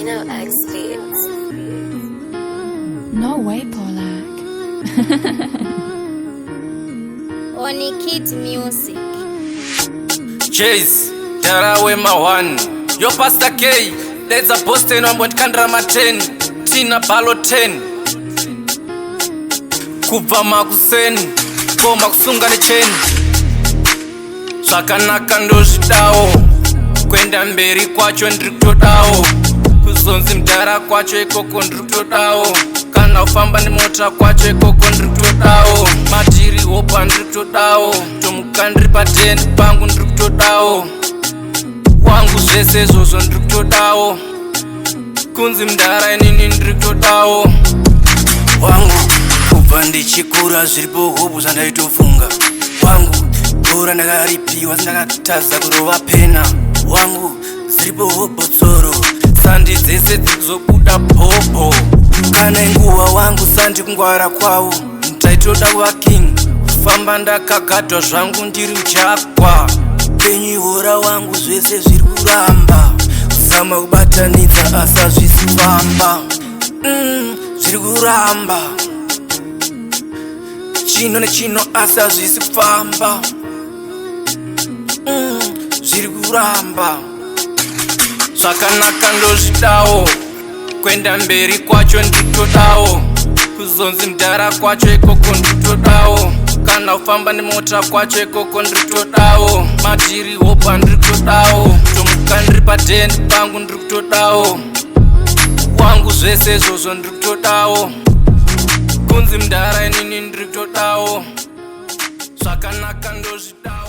No way, Polak. Only Kid Music. Jeyzz, Dara wema1. Yo Pastor K, let's a post in on what Kandrama 10, Tina Balo 10. Kuva makusen, koma kusunga ni chain. Zvakanaka ndozvidawo, kwenda mberi kwacho ndirikutodawo, kuzonzi mudhara kwacho ikoko ndirikutodawo, kana kufamba nemota kwacho ikoko ndirikutodawo, matiri hopa ndirikutodawo, tomuka ndiri padeni pangu ndirikutodawo, wangu zvese izvozvo ndirikutodawo, kunzi mudhara inini ndirikutodawo, wangu kubva ndichikura zviripo hopu zvandaitofunga, wangu bhora ndakaripiwa sindakataza kurova pena, wangu ziripo hobotsoro sandi dzese dzikuzobuda bhobho, kana inguva wangu sandi kungwara kwavo mutaitoda kuva king, kufamba ndakagadwa zvangu ndiri mjakwa, penyu hora wangu zvese zviri kuramba, kuzama kubatanidza asi hazvisi kufamba, zviri kuramba chino nechino asi hazvisi kufamba, zviri kuramba. Zvakanaka ndozvidawo, kwenda mberi kwacho nditodawo, kuzonzi mudhara kwacho ikoko nditodawo, kana kufamba nemota kwacho ikoko nditodawo, matiri hopa nditodawo, tomuka ndiri padeni pangu nditodawo, wangu zvese izvozvo nditodawo, kunzi mudhara inini nditodawo, zvakanaka ndozvidawo.